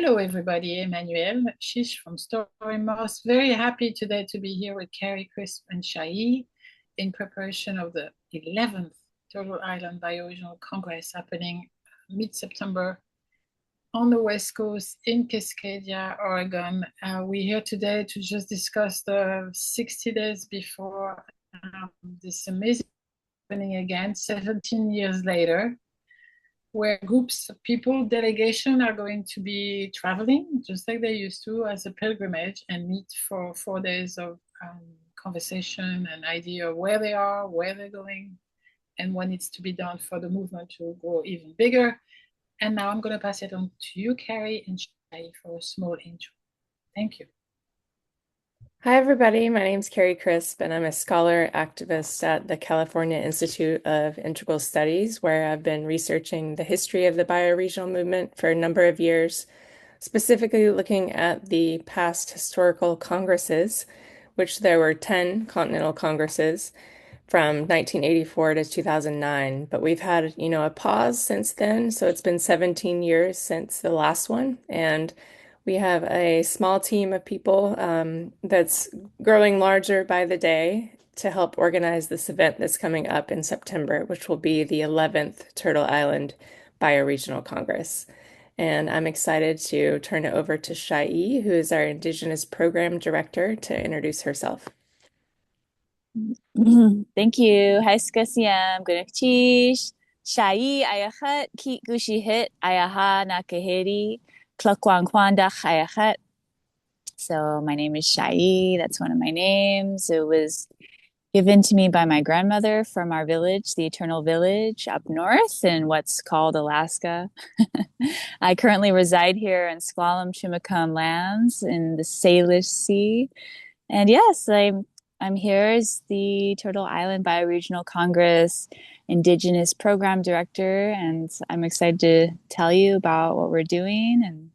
Hello, everybody. Emmanuel Shish from Storymouse. Very happy today to be here with Karie, Krisp, and Shaayi in preparation of the 11th Turtle Island Bioregional Congress happening mid-September on the West Coast in Cascadia, Oregon. We're here today to just discuss the 60 days before this amazing happening again, 17 years later, where groups of people, delegation are going to be traveling just like they used to as a pilgrimage and meet for 4 days of conversation and idea of where they are, where they're going, and what needs to be done for the movement to grow even bigger. And now I'm going to pass it on to you, Karie and Shaayi, for a small intro. Thank you. Hi, everybody. My name is Karie Krisp, and I'm a scholar activist at the California Institute of Integral Studies, where I've been researching the history of the bioregional movement for a number of years, specifically looking at the past historical congresses, which there were 10 continental congresses from 1984 to 2009. But we've had, a pause since then. So it's been 17 years since the last one. And we have a small team of people that's growing larger by the day to help organize this event that's coming up in September, which will be the 11th Turtle Island Bioregional Congress. And I'm excited to turn it over to Shaayi, who is our Indigenous Program Director, to introduce herself. Thank you. Hi, Skasiam. Gunakchish. Shaayi ayachat ki gushihit ayaha nakahiri klakwangkwandach ayachat. So my name is Shaayi. That's one of my names. It was given to me by my grandmother from our village, the Eternal Village up north in what's called Alaska. I currently reside here in Squalum Chimacum lands in the Salish Sea. And yes, I'm here as the Turtle Island Bioregional Congress Indigenous Program Director, and I'm excited to tell you about what we're doing and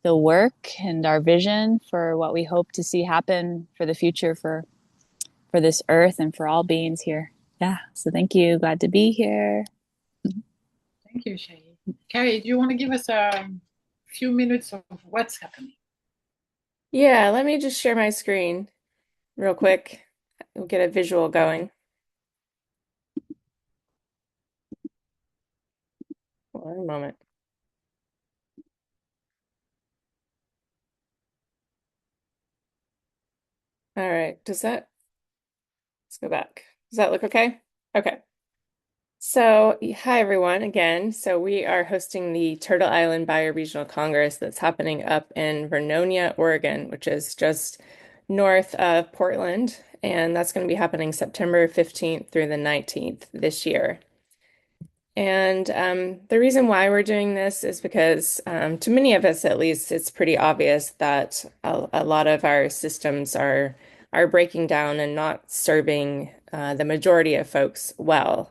the work and our vision for what we hope to see happen for the future for this earth and for all beings here. Yeah, so thank you. Glad to be here. Thank you, Shaayi. Karie, do you want to give us a few minutes of what's happening? Yeah, let me just share my screen real quick. We'll get a visual going. One moment. All right, let's go back. Does that look okay? Okay. So, hi everyone again. So we are hosting the Turtle Island Bioregional Congress that's happening up in Vernonia, Oregon, which is just north of Portland, and that's going to be happening September 15th through the 19th this year. And the reason why we're doing this is because, to many of us at least, it's pretty obvious that a lot of our systems are breaking down and not serving the majority of folks well.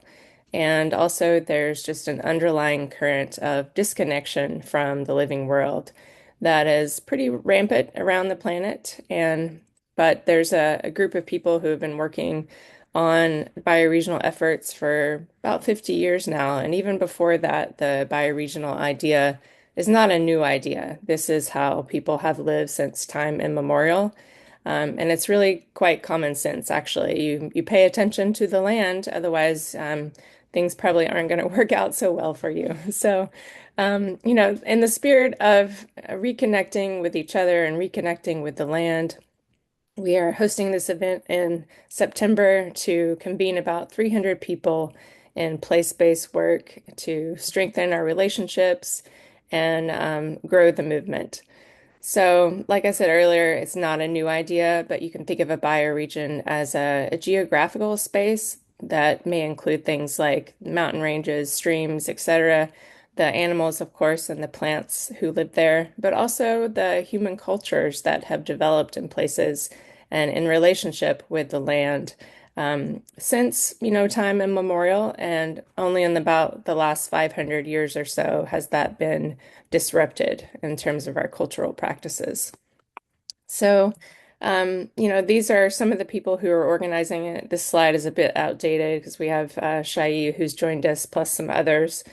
And also, there's just an underlying current of disconnection from the living world that is pretty rampant around the planet. But there's a group of people who have been working on bioregional efforts for about 50 years now. And even before that, the bioregional idea is not a new idea. This is how people have lived since time immemorial. And it's really quite common sense, actually. You pay attention to the land, otherwise, things probably aren't going to work out so well for you. So, in the spirit of reconnecting with each other and reconnecting with the land, we are hosting this event in September to convene about 300 people in place-based work to strengthen our relationships and grow the movement. So, like I said earlier, it's not a new idea, but you can think of a bioregion as a geographical space that may include things like mountain ranges, streams, etc., the animals, of course, and the plants who live there, but also the human cultures that have developed in places and in relationship with the land since, time immemorial, and only in about the last 500 years or so has that been disrupted in terms of our cultural practices. So, these are some of the people who are organizing it. This slide is a bit outdated because we have Shaayi who's joined us, plus some others.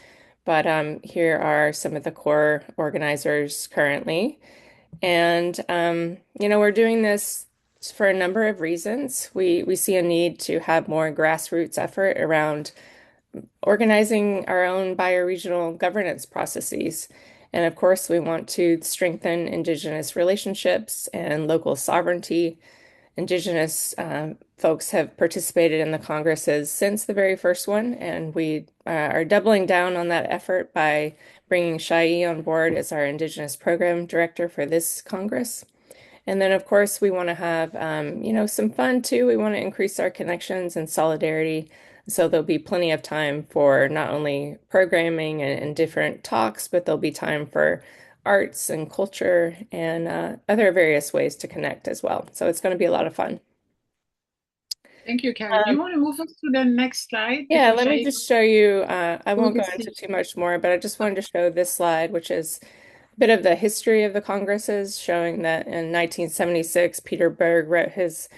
but here are some of the core organizers currently. And we're doing this for a number of reasons. We see a need to have more grassroots effort around organizing our own bioregional governance processes. And of course, we want to strengthen Indigenous relationships and local sovereignty. Indigenous folks have participated in the Congresses since the very first one, and we are doubling down on that effort by bringing Shaayi on board as our Indigenous Program Director for this Congress. And then, of course, we want to have, some fun too. We want to increase our connections and solidarity. So there'll be plenty of time for not only programming and different talks, but there'll be time for arts and culture and other various ways to connect as well. So it's going to be a lot of fun. Thank you, Karie. Do you want to move us to the next slide? Yeah, Because let me just show you. I won't go see. into too much more, but I just wanted to show this slide, which is a bit of the history of the Congresses, showing that in 1976, Peter Berg wrote his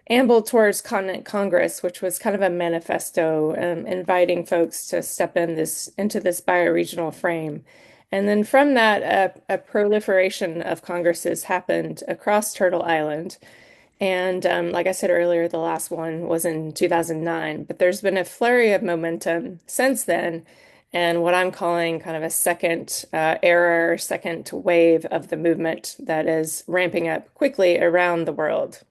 Amble Towards Continent Congress, which was kind of a manifesto inviting folks to step into this bioregional frame. And then from that, a proliferation of congresses happened across Turtle Island. And like I said earlier, the last one was in 2009, but there's been a flurry of momentum since then, and what I'm calling kind of a second era or second wave of the movement that is ramping up quickly around the world.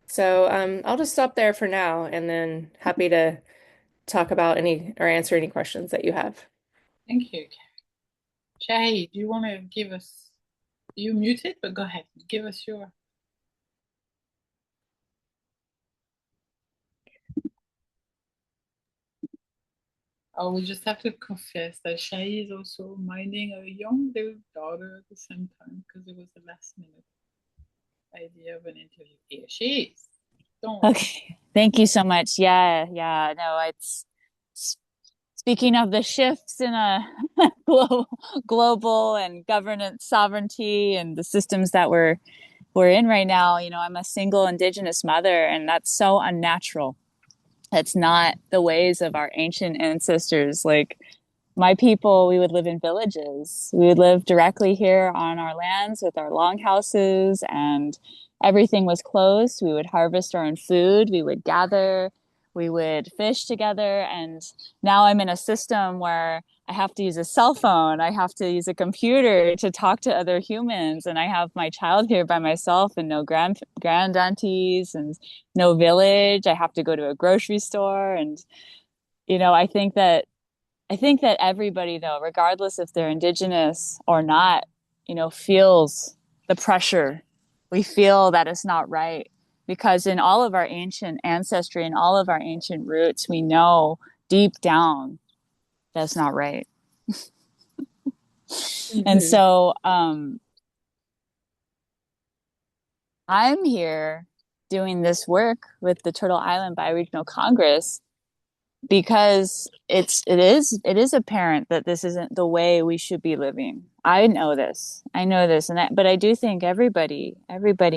So I'll just stop there for now, and then happy to talk about any or answer any questions that you have. Thank you, Karie. Shaayi, do you want to give us? You muted, but go ahead. Give us your. Oh, we just have to confess that Shaayi is also minding a young little daughter at the same time because it was the last minute idea of an interview. Here she is. Don't worry. Okay. Thank you so much. Yeah, yeah. No, it's speaking of the shifts in a global and governance sovereignty and the systems that we're in right now. I'm a single Indigenous mother, and that's so unnatural. That's not the ways of our ancient ancestors. Like my people, we would live in villages. We would live directly here on our lands with our longhouses, and everything was closed. We would harvest our own food. We would gather. We would fish together. And now I'm in a system where I have to use a cell phone. I have to use a computer to talk to other humans. And I have my child here by myself and no grand aunties and no village. I have to go to a grocery store. And, I think that everybody, though, regardless if they're Indigenous or not, feels the pressure. We feel that it's not right because in all of our ancient ancestry and all of our ancient roots, we know deep down that's not right. And so I'm here doing this work with the Turtle Island Bioregional Congress because it is apparent that this isn't the way we should be living. I know this, but I do think everybody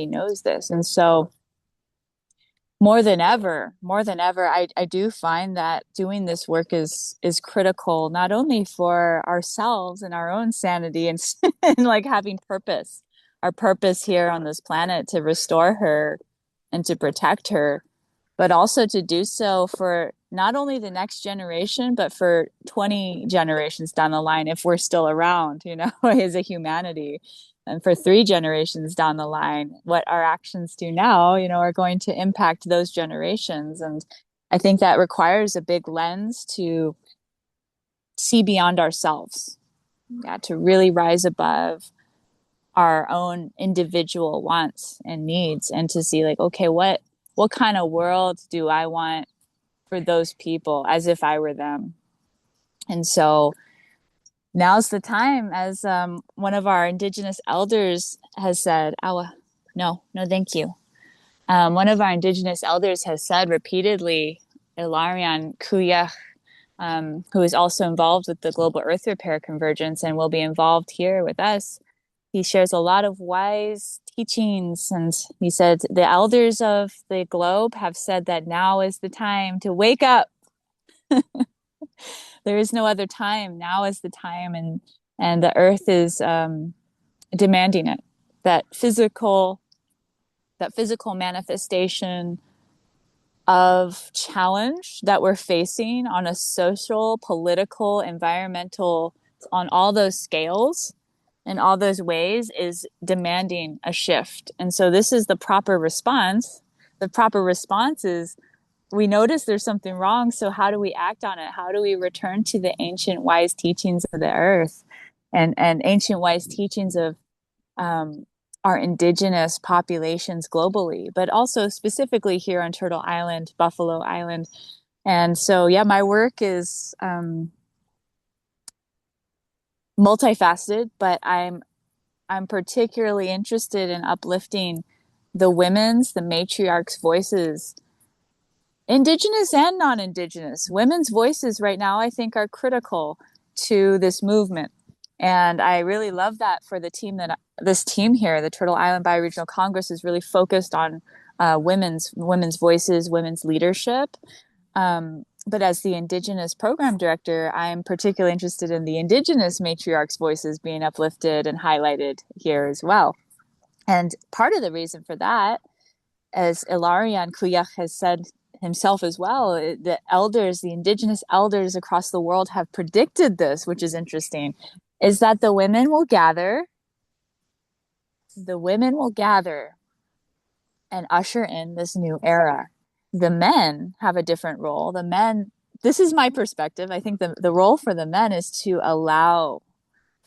knows this. And so more than ever, I do find that doing this work is critical, not only for ourselves and our own sanity and, and like having purpose, our purpose here on this planet to restore her and to protect her, but also to do so for not only the next generation, but for 20 generations down the line, if we're still around, as a humanity. And for 3 generations down the line, what our actions do now, are going to impact those generations. And I think that requires a big lens to see beyond ourselves, to really rise above our own individual wants and needs and to see like, okay, what kind of world do I want for those people as if I were them? And so now's the time, as one of our Indigenous elders has said, no, thank you. One of our Indigenous elders has said repeatedly, Ilarian Kuyach, who is also involved with the Global Earth Repair Convergence and will be involved here with us. He shares a lot of wise teachings, and he said the elders of the globe have said that now is the time to wake up. There is no other time. Now is the time, and the earth is demanding it. That physical manifestation of challenge that we're facing on a social, political, environmental, on all those scales, in all those ways, is demanding a shift. And so this is the proper response. The proper response is we notice there's something wrong. So how do we act on it? How do we return to the ancient wise teachings of the earth and ancient wise teachings of our indigenous populations globally, but also specifically here on Turtle Island, Buffalo Island. And so, yeah, my work is multifaceted, but I'm particularly interested in uplifting the women's, the matriarchs' voices, indigenous and non-indigenous. Women's voices right now, I think, are critical to this movement. And I really love that for the team this team here, the Turtle Island Bioregional Congress, is really focused on women's voices, women's leadership. But as the Indigenous program director, I'm particularly interested in the Indigenous matriarchs' voices being uplifted and highlighted here as well. And part of the reason for that, as Ilarian Kuyak has said himself as well, the Indigenous elders across the world have predicted this, which is interesting, is that the women will gather and usher in this new era. The men have a different role. This is my perspective. I think the role for the men is to allow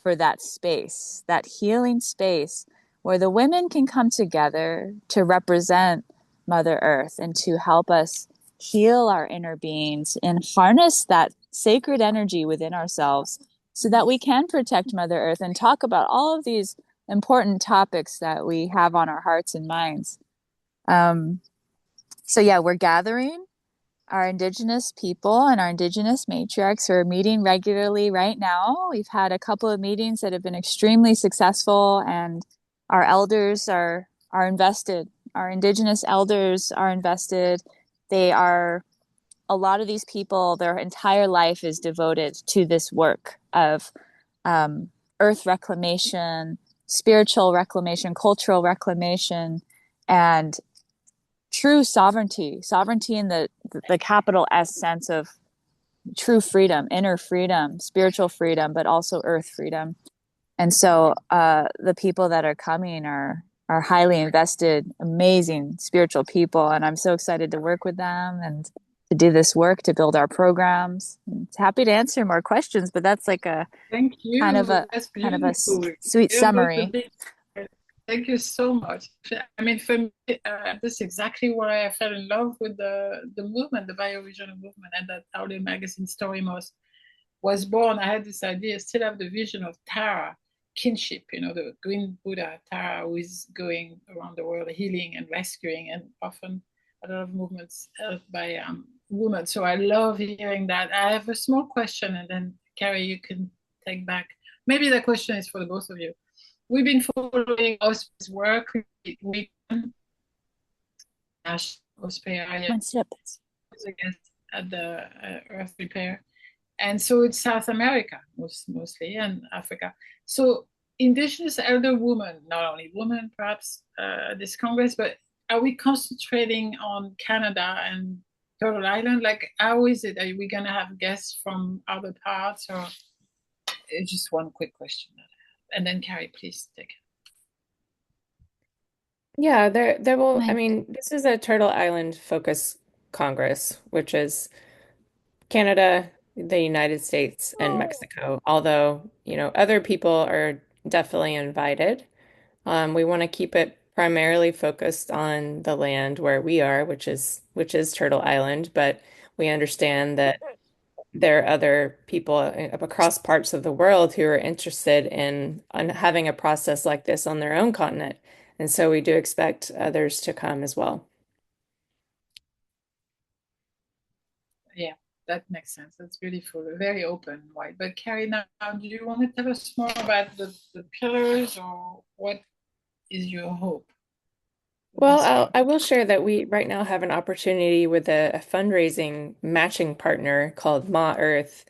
for that space, that healing space where the women can come together to represent Mother Earth and to help us heal our inner beings and harness that sacred energy within ourselves so that we can protect Mother Earth and talk about all of these important topics that we have on our hearts and minds. So yeah, we're gathering our Indigenous people and our Indigenous matriarchs are meeting regularly right now. We've had a couple of meetings that have been extremely successful, and our elders are invested. Our Indigenous elders are invested. A lot of these people, their entire life is devoted to this work of earth reclamation, spiritual reclamation, cultural reclamation, and true sovereignty in the capital S sense of true freedom, inner freedom, spiritual freedom, but also earth freedom. And so the people that are coming are highly invested, amazing spiritual people. And I'm so excited to work with them and to do this work, to build our programs. I'm happy to answer more questions, but that's like Thank you. kind of a sweet summary. Thank you so much. I mean, for me, this is exactly why I fell in love with the movement, the bioregional movement, and that audio magazine Story Moss was born. I had this idea, still have the vision of Tara, kinship, the green Buddha, Tara, who is going around the world healing and rescuing, and often a lot of movements helped by women. So I love hearing that. I have a small question, and then Karie, you can take back. Maybe the question is for the both of you. We've been following Osprey's work. We Osprey at the Earth Repair. And so it's South America mostly and Africa. So Indigenous elder women, not only women perhaps this Congress, but are we concentrating on Canada and Turtle Island? Like, how is it? Are we going to have guests from other parts, or just one quick question? And then Karie, please take it. Yeah, there will, I mean, this is a Turtle Island focus Congress, which is Canada, the United States, and Mexico. Although, other people are definitely invited. We want to keep it primarily focused on the land where we are, which is Turtle Island, but we understand that there are other people across parts of the world who are interested in having a process like this on their own continent. And so we do expect others to come as well. Yeah, that makes sense. That's beautiful. Very open, wide. But Karie, now do you want to tell us more about the pillars, or what is your hope? Well, I will share that we right now have an opportunity with a fundraising matching partner called Ma Earth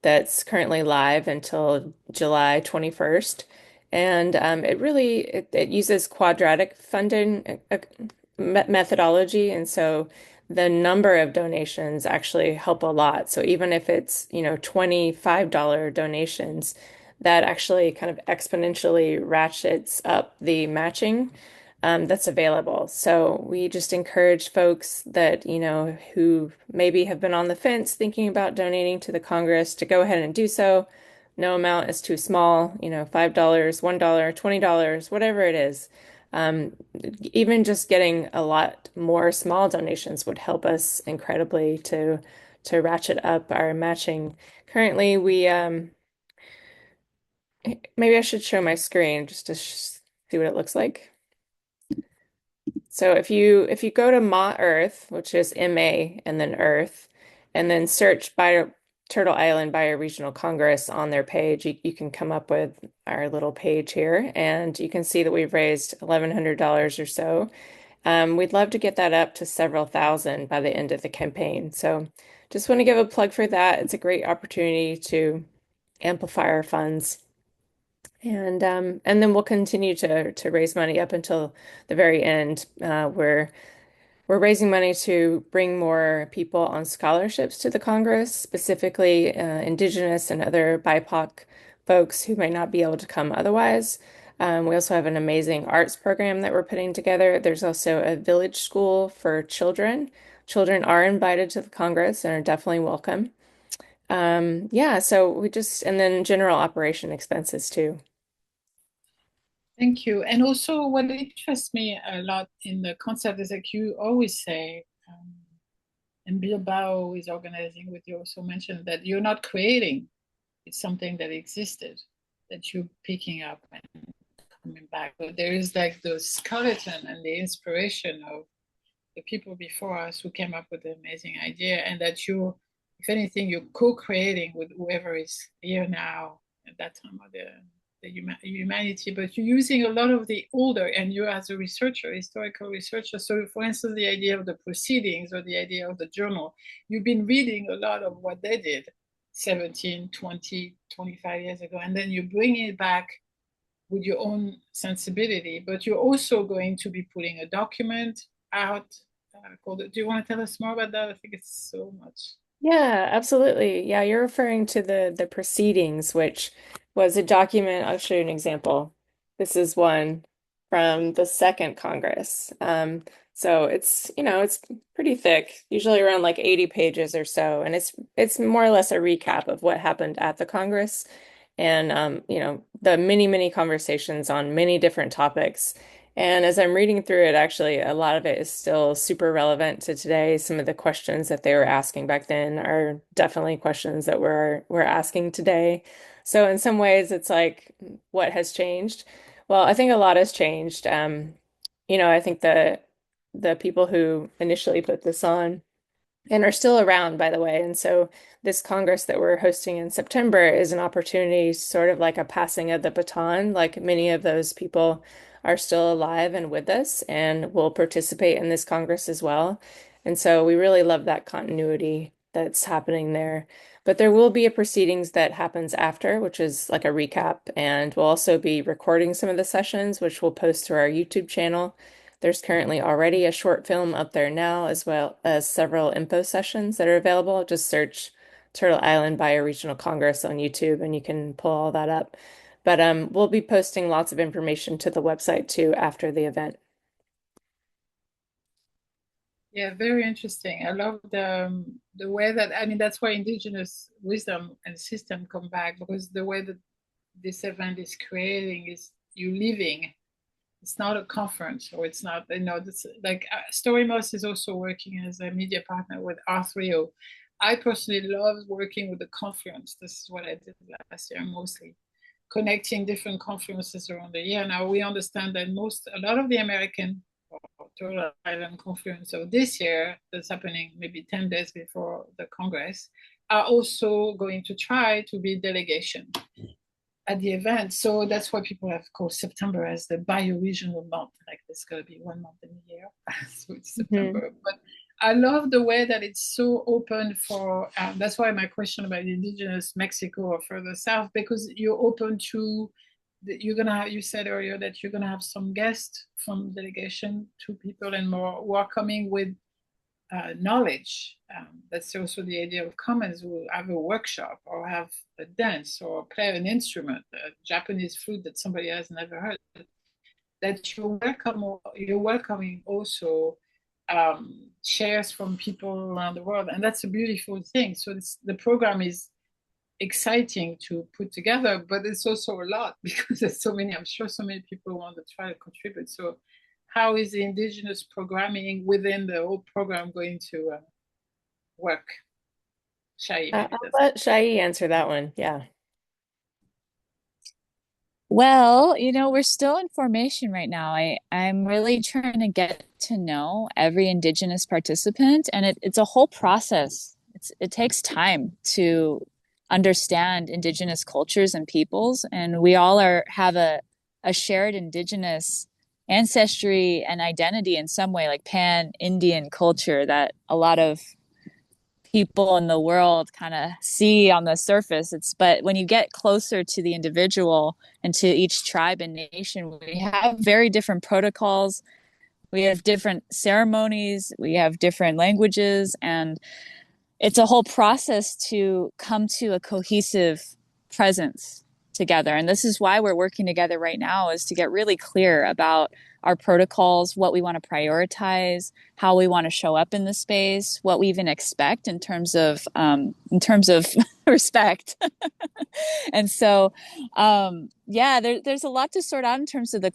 that's currently live until July 21st. And it uses quadratic funding methodology. And so the number of donations actually help a lot. So even if it's, $25 donations, that actually kind of exponentially ratchets up the matching that's available. So we just encourage folks that, who maybe have been on the fence thinking about donating to the Congress to go ahead and do so. No amount is too small, $5, $1, $20, whatever it is. Um, Even just getting a lot more small donations would help us incredibly to ratchet up our matching. Currently, maybe I should show my screen just to see what it looks like. So if you go to Ma Earth, which is MA and then Earth, and then search Turtle Island Bioregional Congress on their page, you can come up with our little page here, and you can see that we've raised $1,100 or so. We'd love to get that up to several thousand by the end of the campaign. So just want to give a plug for that. It's a great opportunity to amplify our funds. And then we'll continue to raise money up until the very end. We're raising money to bring more people on scholarships to the Congress, specifically Indigenous and other BIPOC folks who may not be able to come otherwise. We also have an amazing arts program that we're putting together. There's also a village school for children. Children are invited to the Congress and are definitely welcome. Yeah, so and then general operation expenses too. Thank you. And also, what interests me a lot in the concept is like you always say, and Bilbao is organizing with you also mentioned that you're not creating, it's something that existed, that you're picking up and coming back. But there is like the skeleton and the inspiration of the people before us who came up with the amazing idea, and that you, if anything, you're co-creating with whoever is here now at that time of the humanity, but you're using a lot of the older, and you as a researcher, historical researcher. So for instance, the idea of the proceedings or the idea of the journal, you've been reading a lot of what they did 17, 20, 25 years ago, and then you bring it back with your own sensibility, but you're also going to be putting a document out called, do you want to tell us more about that? I think it's so much. Yeah, absolutely. Yeah, you're referring to the proceedings, which was a document. I'll show you an example. This is one from the second Congress. So it's pretty thick, usually around like 80 pages or so, and it's more or less a recap of what happened at the Congress and the many conversations on many different topics. And as I'm reading through it, actually, a lot of it is still super relevant to today. Some of the questions that they were asking back then are definitely questions that we're asking today. So in some ways, it's like, what has changed? Well, I think a lot has changed. I think the people who initially put this on and are still around, by the way. And so this Congress that we're hosting in September is an opportunity, sort of like a passing of the baton. Like many of those people are still alive and with us and will participate in this Congress as well. And so we really love that continuity that's happening there. But there will be a proceedings that happens after, which is like a recap, and we'll also be recording some of the sessions, which we'll post to our YouTube channel. There's currently already a short film up there now, as well as several info sessions that are available. Just search Turtle Island Bioregional Congress on YouTube and you can pull all that up. But we'll be posting lots of information to the website too after the event. Yeah, very interesting. I love the way that, I mean, that's why indigenous wisdom and system come back, because the way that this event is creating is you living. It's not a conference, or it's not, this, like Storymouse is also working as a media partner with R3O. I personally love working with the conference. This is what I did last year mostly, connecting different conferences around the year. Now we understand that a lot of the American Turtle Island conference of this year, that's happening maybe 10 days before the Congress, are also going to try to be delegation. at the event. So that's why people have called September as the bioregional month. Like there's got to be 1 month in a year, so it's September. But I love the way that it's so open for. That's why my question about indigenous Mexico or further south, because you're open to. You're gonna have. You said earlier that you're gonna have some guests from delegation, 2 people and more, who are coming with knowledge. That's also the idea of commons. We'll have a workshop or have a dance or play an instrument, a Japanese flute that somebody has never heard. That you're welcoming also shares from people around the world, and that's a beautiful thing. So the program is exciting to put together, but it's also a lot because there's so many. I'm sure so many people want to try to contribute. So how is the indigenous programming within the whole program going to work? Shaayi, I'll let Shaayi answer that one. Yeah. Well, we're still in formation right now. I'm really trying to get to know every Indigenous participant, and it's a whole process. It takes time to understand Indigenous cultures and peoples, and we all have a shared Indigenous ancestry and identity in some way, like pan-Indian culture that a lot of people in the world kind of see on the surface. But when you get closer to the individual and to each tribe and nation, we have very different protocols. We have different ceremonies. We have different languages, and it's a whole process to come to a cohesive presence together. And this is why we're working together right now, is to get really clear about our protocols, what we want to prioritize, how we want to show up in the space, what we even expect in terms of respect. And so, there's a lot to sort out in terms of the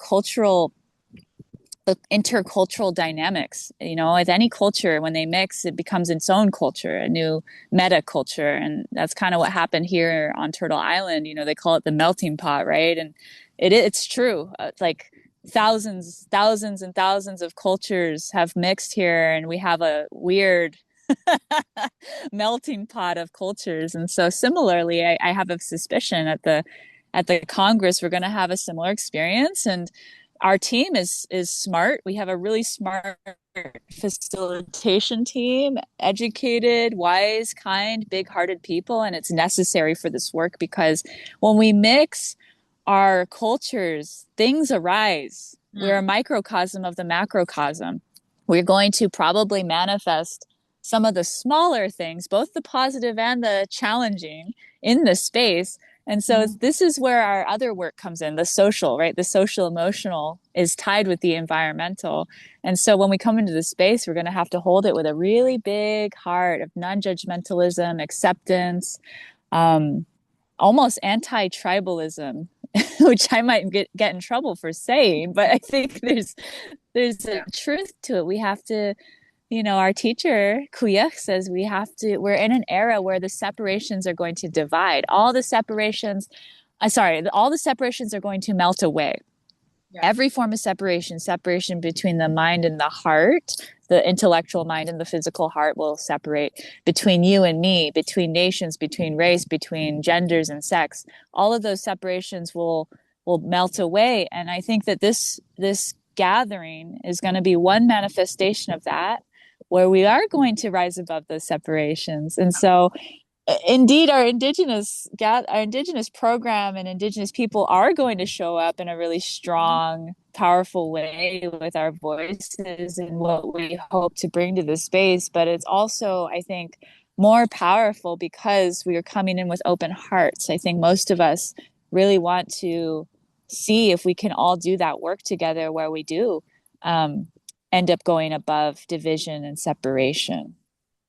intercultural dynamics. With any culture, when they mix, it becomes its own culture, a new meta culture. And that's kind of what happened here on Turtle Island. They call it the melting pot, right? And it's true. It's like thousands and thousands of cultures have mixed here, and we have a weird melting pot of cultures. And so similarly, I have a suspicion at the Congress, we're going to have a similar experience. And our team is smart. We have a really smart facilitation team, educated, wise, kind, big-hearted people, and it's necessary for this work because when we mix our cultures, things arise. We're a microcosm of the macrocosm. We're going to probably manifest some of the smaller things, both the positive and the challenging, in this space. And so this is where our other work comes in, the social, right? The social emotional is tied with the environmental. And so when we come into the space, we're going to have to hold it with a really big heart of non-judgmentalism, acceptance, almost anti-tribalism, which I might get in trouble for saying, but I think there's a truth to it. We have to, our teacher, Kuya, says we're in an era where the separations are going to divide. All the separations are going to melt away. Yeah. Every form of separation between the mind and the heart, the intellectual mind and the physical heart will separate, between you and me, between nations, between race, between genders and sex. All of those separations will melt away. And I think that this gathering is going to be one manifestation of that, where we are going to rise above those separations. And so indeed, our indigenous program and indigenous people are going to show up in a really strong, powerful way with our voices and what we hope to bring to the space. But it's also, I think, more powerful because we are coming in with open hearts. I think most of us really want to see if we can all do that work together, where we do end up going above division and separation.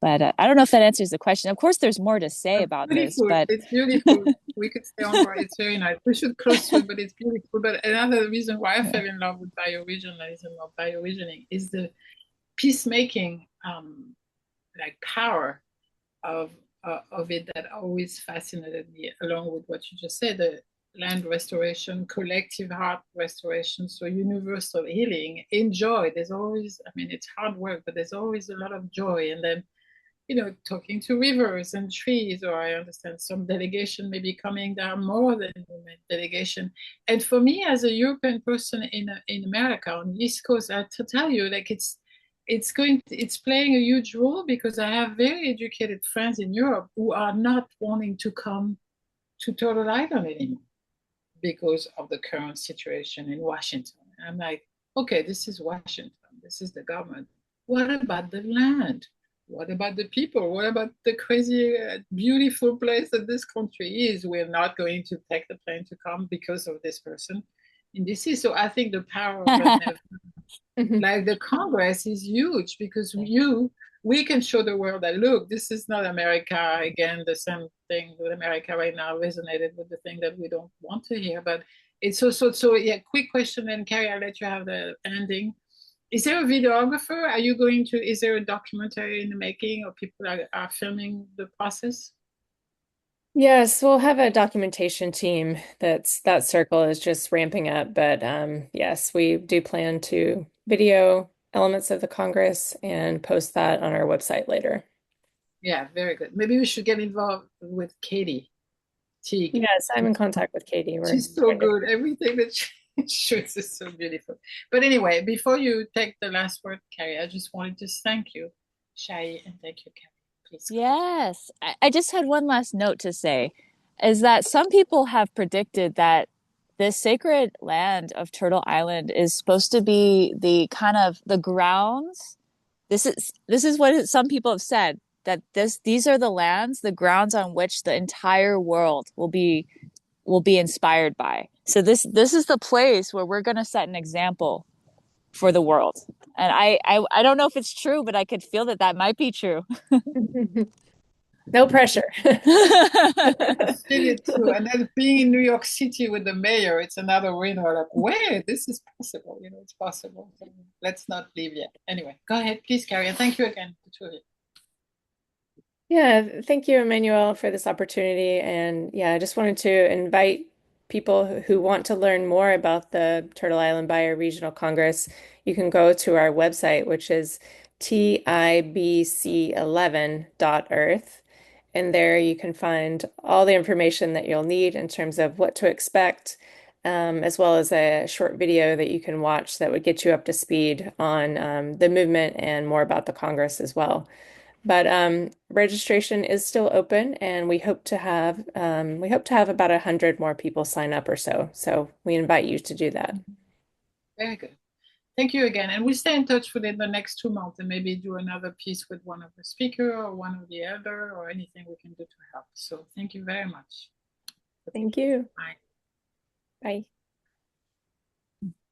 But I don't know if that answers the question. Of course, there's more to say about this. But it's beautiful. We could stay on for it. It's very nice. We should close soon, but it's beautiful. But another reason why I fell in love with bioregionalism or bioregioning is the peacemaking, power of it that always fascinated me. Along with what you just said, the land restoration, collective heart restoration, so universal healing, in joy. There's always, it's hard work, but there's always a lot of joy. And then talking to rivers and trees, or I understand some delegation maybe coming down more than women delegation. And for me, as a European person in America on the East Coast, I have to tell you, like it's playing a huge role because I have very educated friends in Europe who are not wanting to come to Turtle Island anymore because of the current situation in Washington. I'm like, okay, this is Washington, this is the government. What about the land? What about the people? What about the crazy, beautiful place that this country is? We're not going to take the plane to come because of this person in DC. So I think the power of an like the Congress is huge because we can show the world that look, this is not America. Again, the same thing with America right now resonated with the thing that we don't want to hear. But it's also so yeah, quick question, and Karie, I'll let you have the ending. Is there a videographer? Are you going to, is there a documentary in the making, or people are filming the process? Yes, we'll have a documentation team that circle is just ramping up. But yes, we do plan to video elements of the Congress and post that on our website later. Yeah, very good. Maybe we should get involved with Katie Teague. Yes, I'm in contact with Katie. She's so good. Everything that she shoots is so beautiful. But anyway, before you take the last word, Karie, I just wanted to thank you, Shaayi, and thank you, Karie. Please. Yes. I just had one last note to say is that some people have predicted that this sacred land of Turtle Island is supposed to be the kind of the grounds. This is what some people have said that these are the lands, the grounds on which the entire world will be inspired by. So this is the place where we're going to set an example for the world. And I don't know if it's true, but I could feel that might be true. No pressure. I feel it too. And then being in New York City with the mayor, it's another winner. Like, wait, this is possible. It's possible. So let's not leave yet. Anyway, go ahead, please, Karie. And thank you again, the two of you. Yeah, thank you, Emmanuel, for this opportunity. And yeah, I just wanted to invite people who want to learn more about the Turtle Island Bioregional Congress. You can go to our website, which is tibc11.earth. And there you can find all the information that you'll need in terms of what to expect, as well as a short video that you can watch that would get you up to speed on the movement and more about the Congress as well. But registration is still open, and we hope to have about 100 more people sign up or so. So we invite you to do that. Very good. Thank you again. And we stay in touch within the next 2 months and maybe do another piece with one of the speaker or one of the other or anything we can do to help. So thank you very much. Thank you. Bye. Bye.